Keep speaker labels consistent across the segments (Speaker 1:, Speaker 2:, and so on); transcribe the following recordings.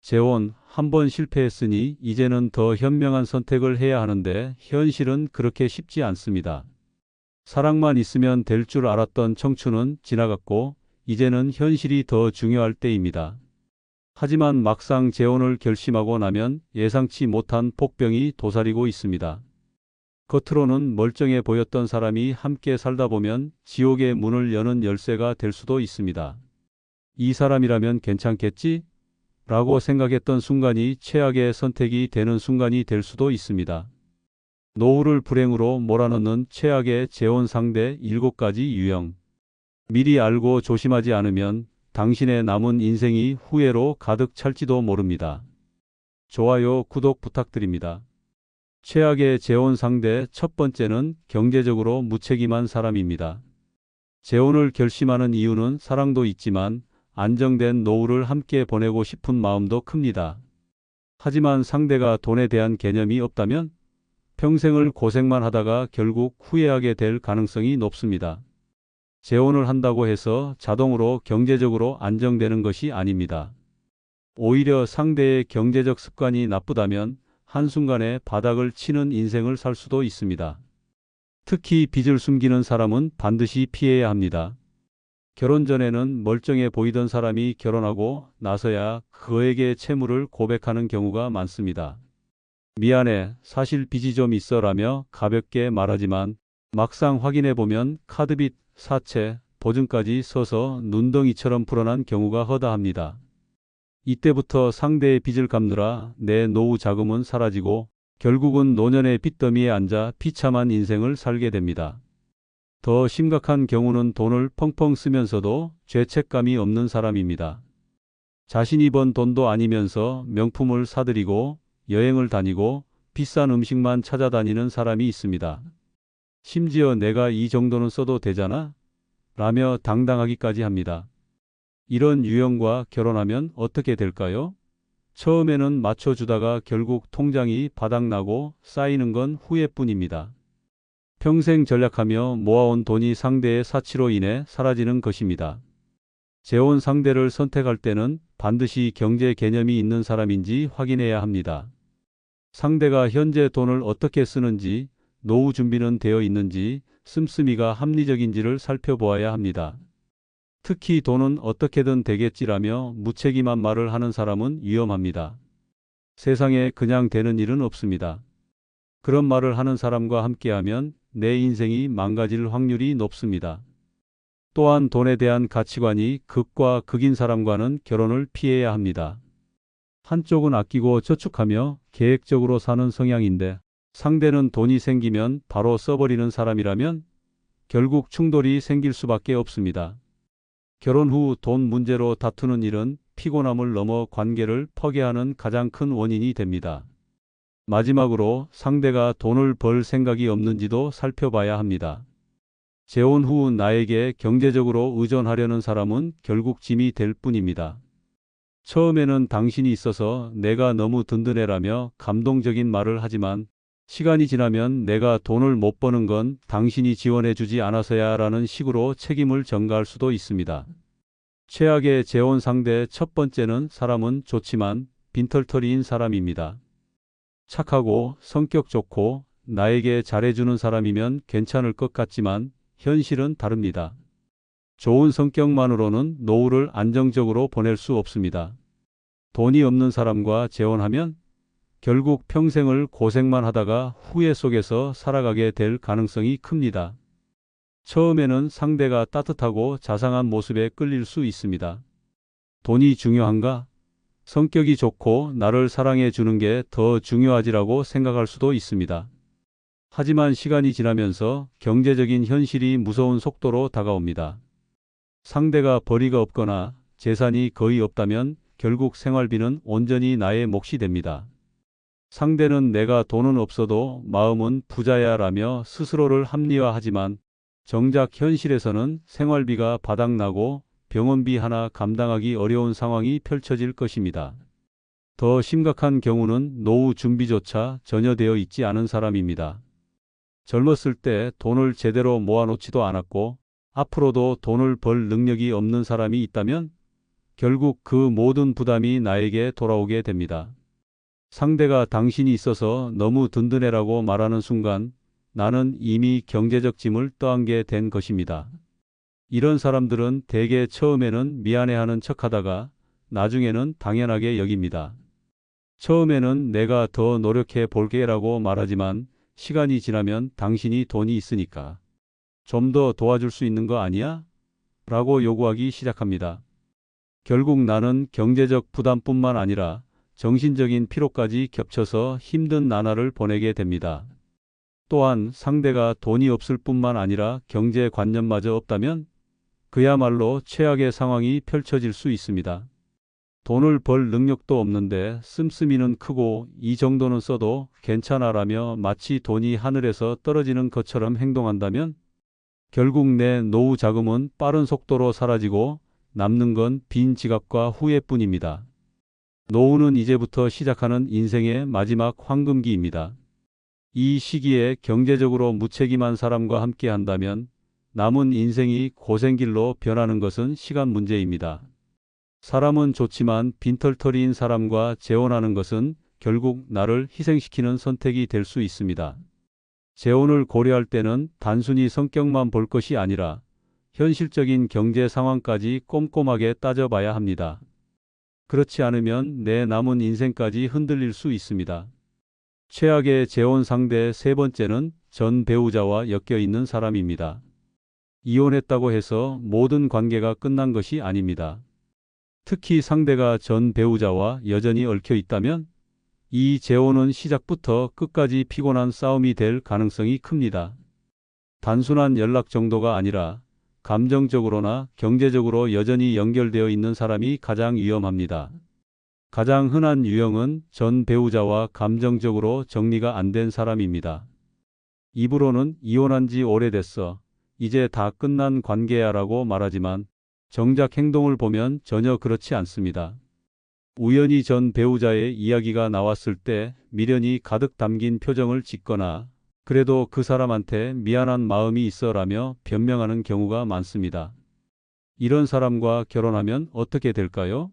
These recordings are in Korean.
Speaker 1: 재혼, 한 번 실패했으니 이제는 더 현명한 선택을 해야 하는데 현실은 그렇게 쉽지 않습니다. 사랑만 있으면 될 줄 알았던 청춘은 지나갔고 이제는 현실이 더 중요할 때입니다. 하지만 막상 재혼을 결심하고 나면 예상치 못한 폭병이 도사리고 있습니다. 겉으로는 멀쩡해 보였던 사람이 함께 살다 보면 지옥의 문을 여는 열쇠가 될 수도 있습니다. 이 사람이라면 괜찮겠지? 라고 생각했던 순간이 최악의 선택이 되는 순간이 될 수도 있습니다. 노후를 불행으로 몰아넣는 최악의 재혼 상대 7가지 유형. 미리 알고 조심하지 않으면 당신의 남은 인생이 후회로 가득 찰지도 모릅니다. 좋아요, 구독 부탁드립니다. 최악의 재혼 상대 첫 번째는 경제적으로 무책임한 사람입니다. 재혼을 결심하는 이유는 사랑도 있지만 안정된 노후를 함께 보내고 싶은 마음도 큽니다. 하지만 상대가 돈에 대한 개념이 없다면 평생을 고생만 하다가 결국 후회하게 될 가능성이 높습니다. 재혼을 한다고 해서 자동으로 경제적으로 안정되는 것이 아닙니다. 오히려 상대의 경제적 습관이 나쁘다면 한순간에 바닥을 치는 인생을 살 수도 있습니다. 특히 빚을 숨기는 사람은 반드시 피해야 합니다. 결혼 전에는 멀쩡해 보이던 사람이 결혼하고 나서야 그에게 채무를 고백하는 경우가 많습니다. 미안해, 사실 빚이 좀 있어라며 가볍게 말하지만 막상 확인해보면 카드빚, 사채, 보증까지 서서 눈덩이처럼 불어난 경우가 허다합니다. 이때부터 상대의 빚을 갚느라 내 노후 자금은 사라지고 결국은 노년의 빚더미에 앉아 비참한 인생을 살게 됩니다. 더 심각한 경우는 돈을 펑펑 쓰면서도 죄책감이 없는 사람입니다. 자신이 번 돈도 아니면서 명품을 사들이고 여행을 다니고 비싼 음식만 찾아다니는 사람이 있습니다. 심지어 내가 이 정도는 써도 되잖아? 라며 당당하기까지 합니다. 이런 유형과 결혼하면 어떻게 될까요? 처음에는 맞춰주다가 결국 통장이 바닥나고 쌓이는 건 후회뿐입니다. 평생 전략하며 모아온 돈이 상대의 사치로 인해 사라지는 것입니다. 재혼 상대를 선택할 때는 반드시 경제 개념이 있는 사람인지 확인해야 합니다. 상대가 현재 돈을 어떻게 쓰는지, 노후 준비는 되어 있는지, 씀씀이가 합리적인지를 살펴보아야 합니다. 특히 돈은 어떻게든 되겠지라며 무책임한 말을 하는 사람은 위험합니다. 세상에 그냥 되는 일은 없습니다. 그런 말을 하는 사람과 함께하면 내 인생이 망가질 확률이 높습니다. 또한 돈에 대한 가치관이 극과 극인 사람과는 결혼을 피해야 합니다. 한쪽은 아끼고 저축하며 계획적으로 사는 성향인데 상대는 돈이 생기면 바로 써버리는 사람이라면 결국 충돌이 생길 수밖에 없습니다. 결혼 후 돈 문제로 다투는 일은 피곤함을 넘어 관계를 파괴하는 가장 큰 원인이 됩니다. 마지막으로 상대가 돈을 벌 생각이 없는지도 살펴봐야 합니다. 재혼 후 나에게 경제적으로 의존하려는 사람은 결국 짐이 될 뿐입니다. 처음에는 당신이 있어서 내가 너무 든든해라며 감동적인 말을 하지만 시간이 지나면 내가 돈을 못 버는 건 당신이 지원해주지 않아서야 라는 식으로 책임을 전가할 수도 있습니다. 최악의 재혼 상대 첫 번째는 사람은 좋지만 빈털터리인 사람입니다. 착하고 성격 좋고 나에게 잘해주는 사람이면 괜찮을 것 같지만 현실은 다릅니다. 좋은 성격만으로는 노후를 안정적으로 보낼 수 없습니다. 돈이 없는 사람과 재혼하면 결국 평생을 고생만 하다가 후회 속에서 살아가게 될 가능성이 큽니다. 처음에는 상대가 따뜻하고 자상한 모습에 끌릴 수 있습니다. 돈이 중요한가? 성격이 좋고 나를 사랑해 주는 게 더 중요하지라고 생각할 수도 있습니다. 하지만 시간이 지나면서 경제적인 현실이 무서운 속도로 다가옵니다. 상대가 벌이가 없거나 재산이 거의 없다면 결국 생활비는 온전히 나의 몫이 됩니다. 상대는 내가 돈은 없어도 마음은 부자야 라며 스스로를 합리화하지만 정작 현실에서는 생활비가 바닥나고 병원비 하나 감당하기 어려운 상황이 펼쳐질 것입니다. 더 심각한 경우는 노후 준비조차 전혀 되어 있지 않은 사람입니다. 젊었을 때 돈을 제대로 모아놓지도 않았고 앞으로도 돈을 벌 능력이 없는 사람이 있다면 결국 그 모든 부담이 나에게 돌아오게 됩니다. 상대가 당신이 있어서 너무 든든해라고 말하는 순간 나는 이미 경제적 짐을 떠안게 된 것입니다. 이런 사람들은 대개 처음에는 미안해하는 척하다가 나중에는 당연하게 여깁니다. 처음에는 내가 더 노력해 볼게라고 말하지만 시간이 지나면 당신이 돈이 있으니까 좀 더 도와줄 수 있는 거 아니야? 라고 요구하기 시작합니다. 결국 나는 경제적 부담뿐만 아니라 정신적인 피로까지 겹쳐서 힘든 나날을 보내게 됩니다. 또한 상대가 돈이 없을 뿐만 아니라 경제관념마저 없다면 그야말로 최악의 상황이 펼쳐질 수 있습니다. 돈을 벌 능력도 없는데 씀씀이는 크고 이 정도는 써도 괜찮아라며 마치 돈이 하늘에서 떨어지는 것처럼 행동한다면 결국 내 노후 자금은 빠른 속도로 사라지고 남는 건 빈 지갑과 후회뿐입니다. 노후는 이제부터 시작하는 인생의 마지막 황금기입니다. 이 시기에 경제적으로 무책임한 사람과 함께 한다면 남은 인생이 고생길로 변하는 것은 시간 문제입니다. 사람은 좋지만 빈털터리인 사람과 재혼하는 것은 결국 나를 희생시키는 선택이 될 수 있습니다. 재혼을 고려할 때는 단순히 성격만 볼 것이 아니라 현실적인 경제 상황까지 꼼꼼하게 따져봐야 합니다. 그렇지 않으면 내 남은 인생까지 흔들릴 수 있습니다. 최악의 재혼 상대 세 번째는 전 배우자와 엮여 있는 사람입니다. 이혼했다고 해서 모든 관계가 끝난 것이 아닙니다. 특히 상대가 전 배우자와 여전히 얽혀 있다면 이 재혼은 시작부터 끝까지 피곤한 싸움이 될 가능성이 큽니다. 단순한 연락 정도가 아니라 감정적으로나 경제적으로 여전히 연결되어 있는 사람이 가장 위험합니다. 가장 흔한 유형은 전 배우자와 감정적으로 정리가 안 된 사람입니다. 입으로는 이혼한 지 오래됐어. 이제 다 끝난 관계야라고 말하지만 정작 행동을 보면 전혀 그렇지 않습니다. 우연히 전 배우자의 이야기가 나왔을 때 미련이 가득 담긴 표정을 짓거나 그래도 그 사람한테 미안한 마음이 있어라며 변명하는 경우가 많습니다. 이런 사람과 결혼하면 어떻게 될까요?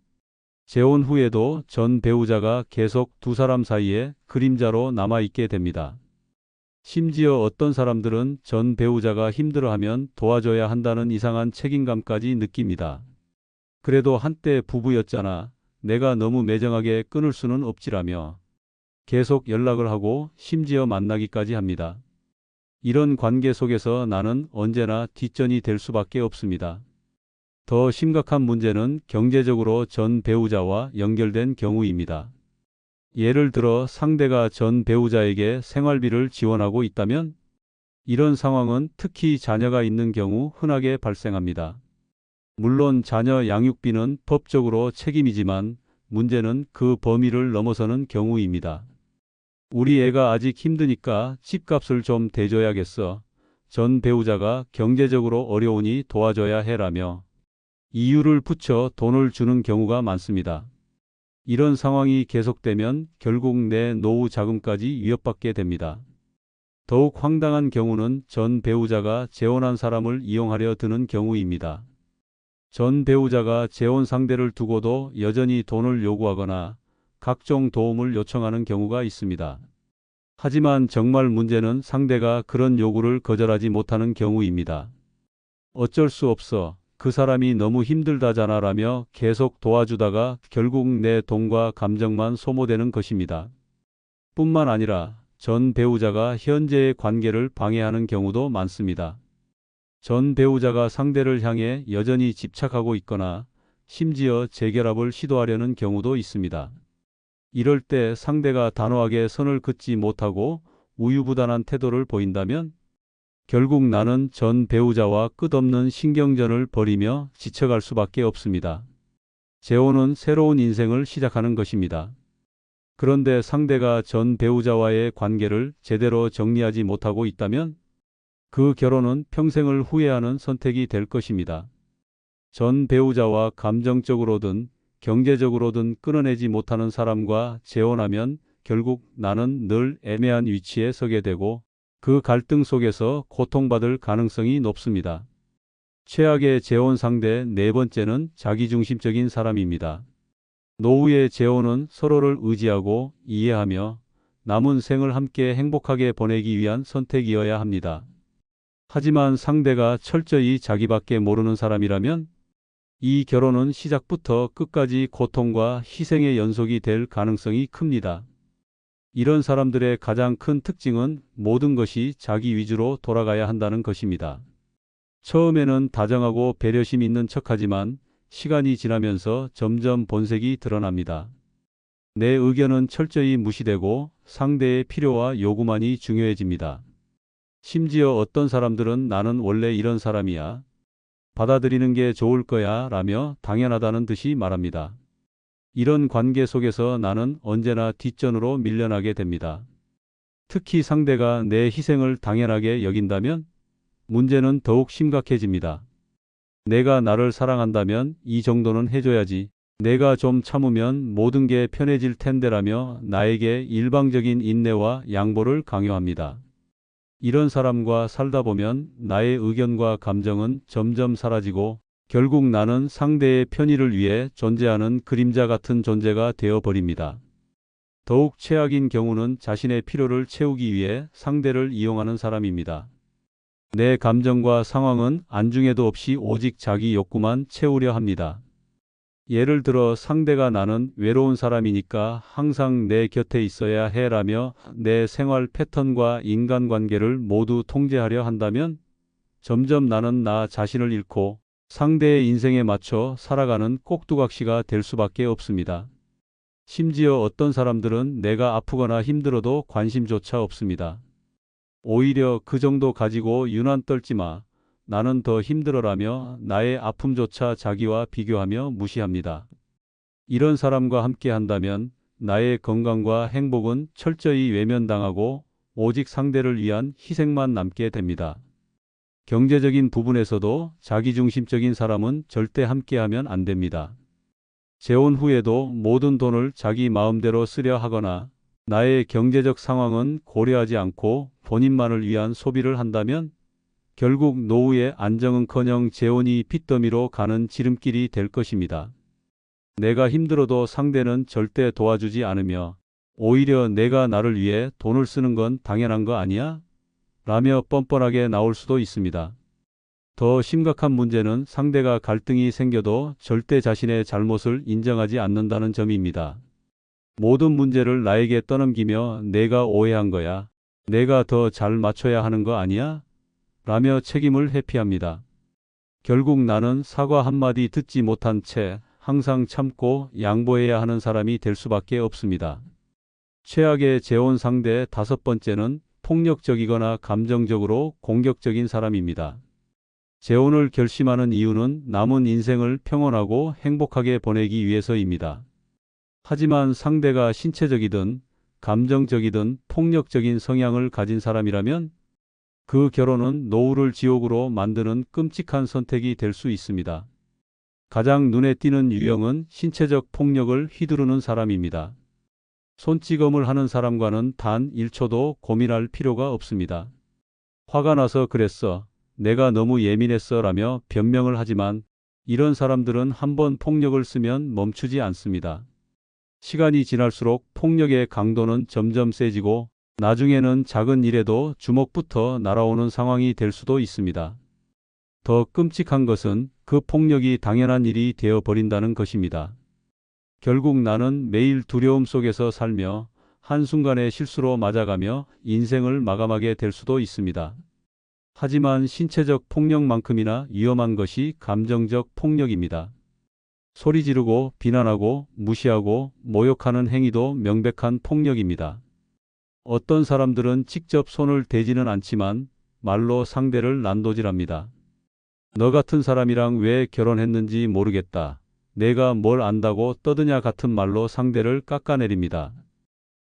Speaker 1: 재혼 후에도 전 배우자가 계속 두 사람 사이에 그림자로 남아있게 됩니다. 심지어 어떤 사람들은 전 배우자가 힘들어하면 도와줘야 한다는 이상한 책임감까지 느낍니다. 그래도 한때 부부였잖아. 내가 너무 매정하게 끊을 수는 없지라며 계속 연락을 하고 심지어 만나기까지 합니다. 이런 관계 속에서 나는 언제나 뒷전이 될 수밖에 없습니다. 더 심각한 문제는 경제적으로 전 배우자와 연결된 경우입니다. 예를 들어 상대가 전 배우자에게 생활비를 지원하고 있다면 이런 상황은 특히 자녀가 있는 경우 흔하게 발생합니다. 물론 자녀 양육비는 법적으로 책임이지만 문제는 그 범위를 넘어서는 경우입니다. 우리 애가 아직 힘드니까 집값을 좀 대줘야겠어. 전 배우자가 경제적으로 어려우니 도와줘야 해라며 이유를 붙여 돈을 주는 경우가 많습니다. 이런 상황이 계속되면 결국 내 노후 자금까지 위협받게 됩니다. 더욱 황당한 경우는 전 배우자가 재혼한 사람을 이용하려 드는 경우입니다. 전 배우자가 재혼 상대를 두고도 여전히 돈을 요구하거나 각종 도움을 요청하는 경우가 있습니다. 하지만 정말 문제는 상대가 그런 요구를 거절하지 못하는 경우입니다. 어쩔 수 없어. 그 사람이 너무 힘들다잖아라며 계속 도와주다가 결국 내 돈과 감정만 소모되는 것입니다. 뿐만 아니라 전 배우자가 현재의 관계를 방해하는 경우도 많습니다. 전 배우자가 상대를 향해 여전히 집착하고 있거나 심지어 재결합을 시도하려는 경우도 있습니다. 이럴 때 상대가 단호하게 선을 긋지 못하고 우유부단한 태도를 보인다면 결국 나는 전 배우자와 끝없는 신경전을 벌이며 지쳐갈 수밖에 없습니다. 재혼은 새로운 인생을 시작하는 것입니다. 그런데 상대가 전 배우자와의 관계를 제대로 정리하지 못하고 있다면 그 결혼은 평생을 후회하는 선택이 될 것입니다. 전 배우자와 감정적으로든 경제적으로든 끊어내지 못하는 사람과 재혼하면 결국 나는 늘 애매한 위치에 서게 되고 그 갈등 속에서 고통받을 가능성이 높습니다. 최악의 재혼 상대 네 번째는 자기중심적인 사람입니다. 노후의 재혼은 서로를 의지하고 이해하며 남은 생을 함께 행복하게 보내기 위한 선택이어야 합니다. 하지만 상대가 철저히 자기밖에 모르는 사람이라면 이 결혼은 시작부터 끝까지 고통과 희생의 연속이 될 가능성이 큽니다. 이런 사람들의 가장 큰 특징은 모든 것이 자기 위주로 돌아가야 한다는 것입니다. 처음에는 다정하고 배려심 있는 척하지만 시간이 지나면서 점점 본색이 드러납니다. 내 의견은 철저히 무시되고 상대의 필요와 요구만이 중요해집니다. 심지어 어떤 사람들은 나는 원래 이런 사람이야. 받아들이는 게 좋을 거야 라며 당연하다는 듯이 말합니다. 이런 관계 속에서 나는 언제나 뒷전으로 밀려나게 됩니다. 특히 상대가 내 희생을 당연하게 여긴다면 문제는 더욱 심각해집니다. 내가 나를 사랑한다면 이 정도는 해줘야지. 내가 좀 참으면 모든 게 편해질 텐데라며 나에게 일방적인 인내와 양보를 강요합니다. 이런 사람과 살다 보면 나의 의견과 감정은 점점 사라지고 결국 나는 상대의 편의를 위해 존재하는 그림자 같은 존재가 되어버립니다. 더욱 최악인 경우는 자신의 필요를 채우기 위해 상대를 이용하는 사람입니다. 내 감정과 상황은 안중에도 없이 오직 자기 욕구만 채우려 합니다. 예를 들어 상대가 나는 외로운 사람이니까 항상 내 곁에 있어야 해라며 내 생활 패턴과 인간관계를 모두 통제하려 한다면 점점 나는 나 자신을 잃고 상대의 인생에 맞춰 살아가는 꼭두각시가 될 수밖에 없습니다. 심지어 어떤 사람들은 내가 아프거나 힘들어도 관심조차 없습니다. 오히려 그 정도 가지고 유난 떨지 마. 나는 더 힘들어라며 나의 아픔조차 자기와 비교하며 무시합니다. 이런 사람과 함께 한다면 나의 건강과 행복은 철저히 외면당하고 오직 상대를 위한 희생만 남게 됩니다. 경제적인 부분에서도 자기중심적인 사람은 절대 함께하면 안 됩니다. 재혼 후에도 모든 돈을 자기 마음대로 쓰려 하거나 나의 경제적 상황은 고려하지 않고 본인만을 위한 소비를 한다면 결국 노후의 안정은커녕 재혼이 빚더미로 가는 지름길이 될 것입니다. 내가 힘들어도 상대는 절대 도와주지 않으며 오히려 내가 나를 위해 돈을 쓰는 건 당연한 거 아니야? 라며 뻔뻔하게 나올 수도 있습니다. 더 심각한 문제는 상대가 갈등이 생겨도 절대 자신의 잘못을 인정하지 않는다는 점입니다. 모든 문제를 나에게 떠넘기며 내가 오해한 거야. 내가 더 잘 맞춰야 하는 거 아니야? 라며 책임을 회피합니다. 결국 나는 사과 한마디 듣지 못한 채 항상 참고 양보해야 하는 사람이 될 수밖에 없습니다. 최악의 재혼 상대 다섯 번째는 폭력적이거나 감정적으로 공격적인 사람입니다. 재혼을 결심하는 이유는 남은 인생을 평온하고 행복하게 보내기 위해서입니다. 하지만 상대가 신체적이든 감정적이든 폭력적인 성향을 가진 사람이라면 그 결혼은 노후를 지옥으로 만드는 끔찍한 선택이 될 수 있습니다. 가장 눈에 띄는 유형은 신체적 폭력을 휘두르는 사람입니다. 손찌검을 하는 사람과는 단 1초도 고민할 필요가 없습니다. 화가 나서 그랬어. 내가 너무 예민했어 라며 변명을 하지만 이런 사람들은 한번 폭력을 쓰면 멈추지 않습니다. 시간이 지날수록 폭력의 강도는 점점 세지고 나중에는 작은 일에도 주먹부터 날아오는 상황이 될 수도 있습니다. 더 끔찍한 것은 그 폭력이 당연한 일이 되어버린다는 것입니다. 결국 나는 매일 두려움 속에서 살며 한순간의 실수로 맞아가며 인생을 마감하게 될 수도 있습니다. 하지만 신체적 폭력만큼이나 위험한 것이 감정적 폭력입니다. 소리 지르고 비난하고 무시하고 모욕하는 행위도 명백한 폭력입니다. 어떤 사람들은 직접 손을 대지는 않지만 말로 상대를 난도질합니다. 너 같은 사람이랑 왜 결혼했는지 모르겠다. 내가 뭘 안다고 떠드냐 같은 말로 상대를 깎아내립니다.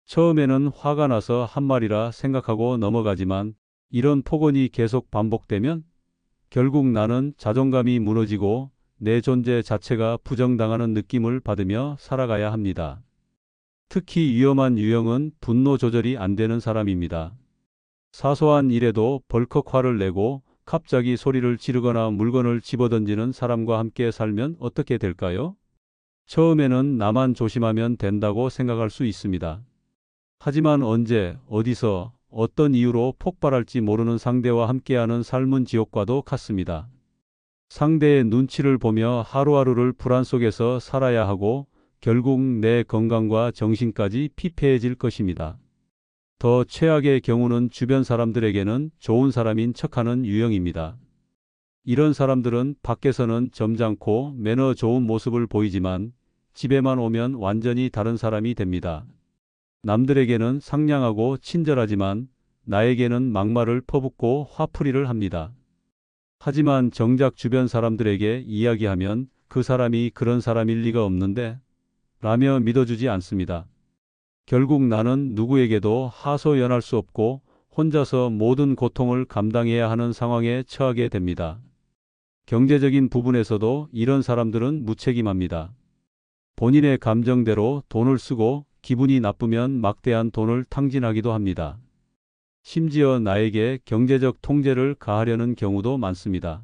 Speaker 1: 처음에는 화가 나서 한 말이라 생각하고 넘어가지만 이런 폭언이 계속 반복되면 결국 나는 자존감이 무너지고 내 존재 자체가 부정당하는 느낌을 받으며 살아가야 합니다. 특히 위험한 유형은 분노 조절이 안 되는 사람입니다. 사소한 일에도 벌컥 화를 내고 갑자기 소리를 지르거나 물건을 집어던지는 사람과 함께 살면 어떻게 될까요? 처음에는 나만 조심하면 된다고 생각할 수 있습니다. 하지만 언제, 어디서, 어떤 이유로 폭발할지 모르는 상대와 함께하는 삶은 지옥과도 같습니다. 상대의 눈치를 보며 하루하루를 불안 속에서 살아야 하고 결국 내 건강과 정신까지 피폐해질 것입니다. 더 최악의 경우는 주변 사람들에게는 좋은 사람인 척하는 유형입니다. 이런 사람들은 밖에서는 점잖고 매너 좋은 모습을 보이지만 집에만 오면 완전히 다른 사람이 됩니다. 남들에게는 상냥하고 친절하지만 나에게는 막말을 퍼붓고 화풀이를 합니다. 하지만 정작 주변 사람들에게 이야기하면 그 사람이 그런 사람일 리가 없는데 라며 믿어주지 않습니다. 결국 나는 누구에게도 하소연할 수 없고 혼자서 모든 고통을 감당해야 하는 상황에 처하게 됩니다. 경제적인 부분에서도 이런 사람들은 무책임합니다. 본인의 감정대로 돈을 쓰고 기분이 나쁘면 막대한 돈을 탕진하기도 합니다. 심지어 나에게 경제적 통제를 가하려는 경우도 많습니다.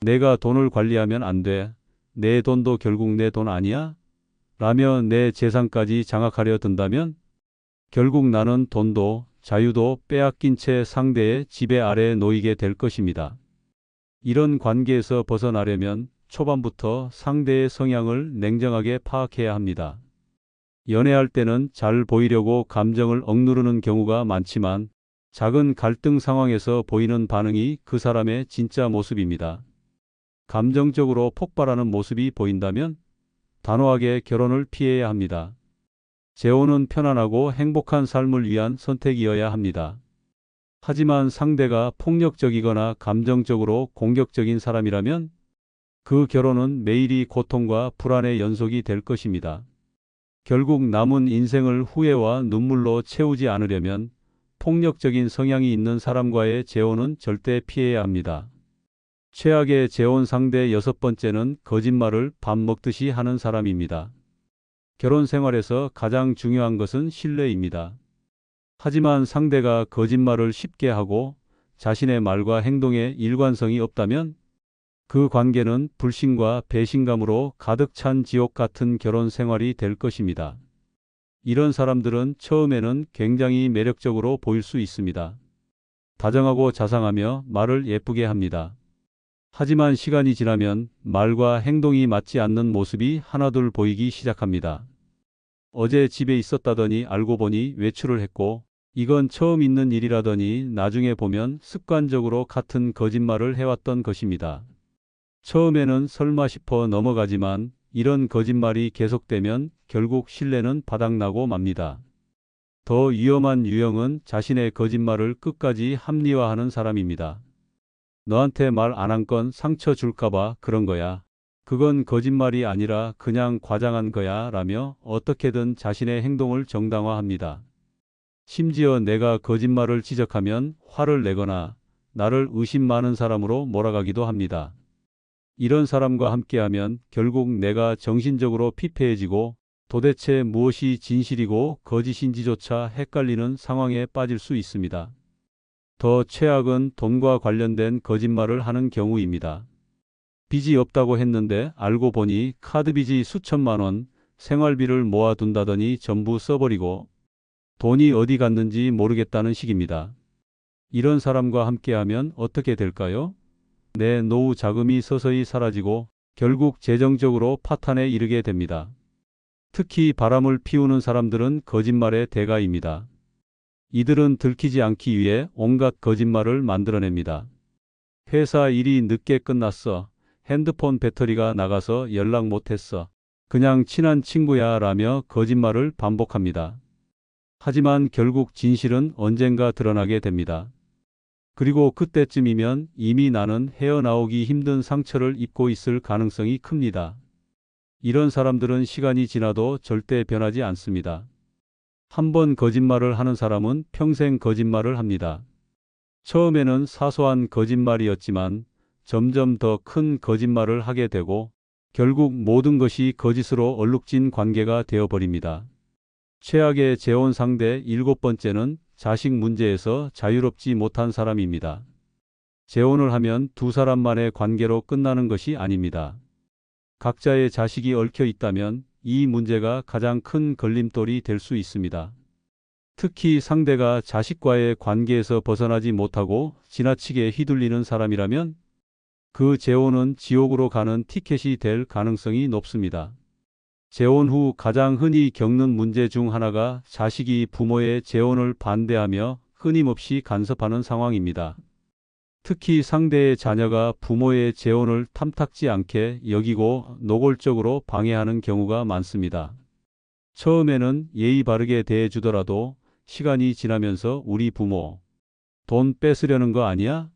Speaker 1: 내가 돈을 관리하면 안 돼. 내 돈도 결국 내 돈 아니야? 라며 내 재산까지 장악하려 든다면 결국 나는 돈도 자유도 빼앗긴 채 상대의 지배 아래에 놓이게 될 것입니다. 이런 관계에서 벗어나려면 초반부터 상대의 성향을 냉정하게 파악해야 합니다. 연애할 때는 잘 보이려고 감정을 억누르는 경우가 많지만 작은 갈등 상황에서 보이는 반응이 그 사람의 진짜 모습입니다. 감정적으로 폭발하는 모습이 보인다면 단호하게 결혼을 피해야 합니다. 재혼은 편안하고 행복한 삶을 위한 선택이어야 합니다. 하지만 상대가 폭력적이거나 감정적으로 공격적인 사람이라면 그 결혼은 매일이 고통과 불안의 연속이 될 것입니다. 결국 남은 인생을 후회와 눈물로 채우지 않으려면 폭력적인 성향이 있는 사람과의 재혼은 절대 피해야 합니다. 최악의 재혼 상대 6번째는 거짓말을 밥 먹듯이 하는 사람입니다. 결혼 생활에서 가장 중요한 것은 신뢰입니다. 하지만 상대가 거짓말을 쉽게 하고 자신의 말과 행동에 일관성이 없다면 그 관계는 불신과 배신감으로 가득 찬 지옥 같은 결혼 생활이 될 것입니다. 이런 사람들은 처음에는 굉장히 매력적으로 보일 수 있습니다. 다정하고 자상하며 말을 예쁘게 합니다. 하지만 시간이 지나면 말과 행동이 맞지 않는 모습이 하나둘 보이기 시작합니다. 어제 집에 있었다더니 알고 보니 외출을 했고 이건 처음 있는 일이라더니 나중에 보면 습관적으로 같은 거짓말을 해왔던 것입니다. 처음에는 설마 싶어 넘어가지만 이런 거짓말이 계속되면 결국 신뢰는 바닥나고 맙니다. 더 위험한 유형은 자신의 거짓말을 끝까지 합리화하는 사람입니다. 너한테 말 안 한 건 상처 줄까봐 그런 거야. 그건 거짓말이 아니라 그냥 과장한 거야 라며 어떻게든 자신의 행동을 정당화합니다. 심지어 내가 거짓말을 지적하면 화를 내거나 나를 의심 많은 사람으로 몰아가기도 합니다. 이런 사람과 함께하면 결국 내가 정신적으로 피폐해지고 도대체 무엇이 진실이고 거짓인지조차 헷갈리는 상황에 빠질 수 있습니다. 더 최악은 돈과 관련된 거짓말을 하는 경우입니다. 빚이 없다고 했는데 알고 보니 카드빚이 수천만 원, 생활비를 모아둔다더니 전부 써버리고 돈이 어디 갔는지 모르겠다는 식입니다. 이런 사람과 함께하면 어떻게 될까요? 내 노후 자금이 서서히 사라지고 결국 재정적으로 파탄에 이르게 됩니다. 특히 바람을 피우는 사람들은 거짓말의 대가입니다. 이들은 들키지 않기 위해 온갖 거짓말을 만들어냅니다. 회사 일이 늦게 끝났어. 핸드폰 배터리가 나가서 연락 못했어. 그냥 친한 친구야 라며 거짓말을 반복합니다. 하지만 결국 진실은 언젠가 드러나게 됩니다. 그리고 그때쯤이면 이미 나는 헤어나오기 힘든 상처를 입고 있을 가능성이 큽니다. 이런 사람들은 시간이 지나도 절대 변하지 않습니다. 한 번 거짓말을 하는 사람은 평생 거짓말을 합니다. 처음에는 사소한 거짓말이었지만 점점 더 큰 거짓말을 하게 되고 결국 모든 것이 거짓으로 얼룩진 관계가 되어버립니다. 최악의 재혼 상대 7번째는 자식 문제에서 자유롭지 못한 사람입니다. 재혼을 하면 두 사람만의 관계로 끝나는 것이 아닙니다. 각자의 자식이 얽혀 있다면 이 문제가 가장 큰 걸림돌이 될 수 있습니다. 특히 상대가 자식과의 관계에서 벗어나지 못하고 지나치게 휘둘리는 사람이라면 그 재혼은 지옥으로 가는 티켓이 될 가능성이 높습니다. 재혼 후 가장 흔히 겪는 문제 중 하나가 자식이 부모의 재혼을 반대하며 끊임없이 간섭하는 상황입니다. 특히 상대의 자녀가 부모의 재혼을 탐탁지 않게 여기고 노골적으로 방해하는 경우가 많습니다. 처음에는 예의 바르게 대해주더라도 시간이 지나면서 우리 부모 돈 뺏으려는 거 아니야?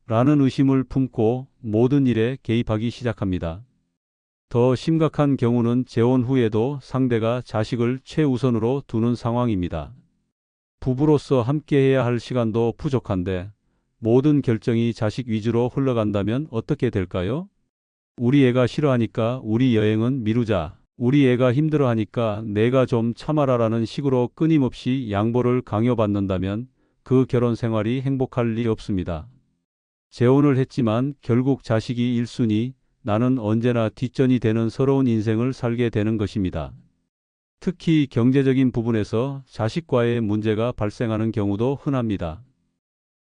Speaker 1: 라는 의심을 품고 모든 일에 개입하기 시작합니다. 더 심각한 경우는 재혼 후에도 상대가 자식을 최우선으로 두는 상황입니다. 부부로서 함께해야 할 시간도 부족한데 모든 결정이 자식 위주로 흘러간다면 어떻게 될까요? 우리 애가 싫어하니까 우리 여행은 미루자. 우리 애가 힘들어하니까 내가 좀 참아라라는 식으로 끊임없이 양보를 강요받는다면 그 결혼 생활이 행복할 리 없습니다. 재혼을 했지만 결국 자식이 1순위, 나는 언제나 뒷전이 되는 서러운 인생을 살게 되는 것입니다. 특히 경제적인 부분에서 자식과의 문제가 발생하는 경우도 흔합니다.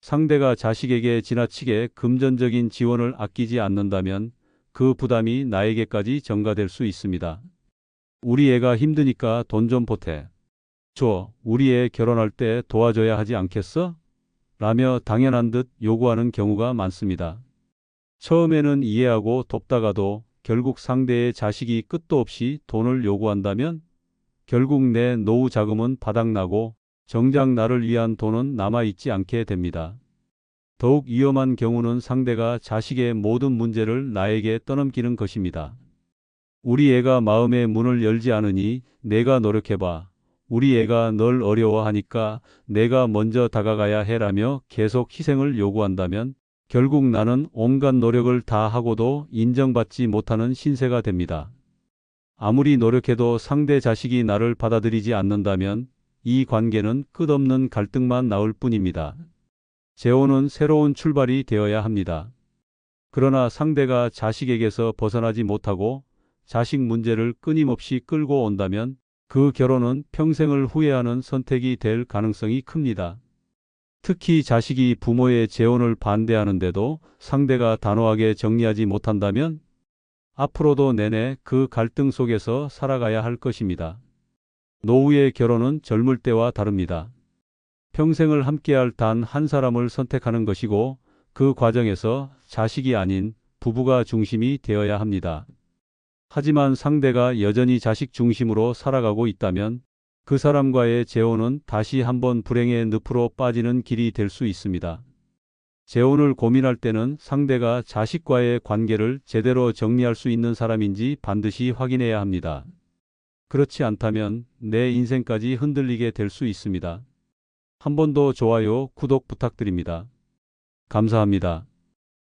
Speaker 1: 상대가 자식에게 지나치게 금전적인 지원을 아끼지 않는다면 그 부담이 나에게까지 전가될 수 있습니다. 우리 애가 힘드니까 돈 좀 보태 줘. 우리 애 결혼할 때 도와줘야 하지 않겠어? 라며 당연한 듯 요구하는 경우가 많습니다. 처음에는 이해하고 돕다가도 결국 상대의 자식이 끝도 없이 돈을 요구한다면 결국 내 노후 자금은 바닥나고 정작 나를 위한 돈은 남아있지 않게 됩니다. 더욱 위험한 경우는 상대가 자식의 모든 문제를 나에게 떠넘기는 것입니다. 우리 애가 마음의 문을 열지 않으니 내가 노력해봐. 우리 애가 널 어려워하니까 내가 먼저 다가가야 해라며 계속 희생을 요구한다면 결국 나는 온갖 노력을 다 하고도 인정받지 못하는 신세가 됩니다. 아무리 노력해도 상대 자식이 나를 받아들이지 않는다면 이 관계는 끝없는 갈등만 낳을 뿐입니다. 재혼은 새로운 출발이 되어야 합니다. 그러나 상대가 자식에게서 벗어나지 못하고 자식 문제를 끊임없이 끌고 온다면 그 결혼은 평생을 후회하는 선택이 될 가능성이 큽니다. 특히 자식이 부모의 재혼을 반대하는데도 상대가 단호하게 정리하지 못한다면 앞으로도 내내 그 갈등 속에서 살아가야 할 것입니다. 노후의 결혼은 젊을 때와 다릅니다. 평생을 함께할 단 한 사람을 선택하는 것이고 그 과정에서 자식이 아닌 부부가 중심이 되어야 합니다. 하지만 상대가 여전히 자식 중심으로 살아가고 있다면 그 사람과의 재혼은 다시 한번 불행의 늪으로 빠지는 길이 될 수 있습니다. 재혼을 고민할 때는 상대가 자식과의 관계를 제대로 정리할 수 있는 사람인지 반드시 확인해야 합니다. 그렇지 않다면 내 인생까지 흔들리게 될 수 있습니다. 한 번 더 좋아요, 구독 부탁드립니다. 감사합니다.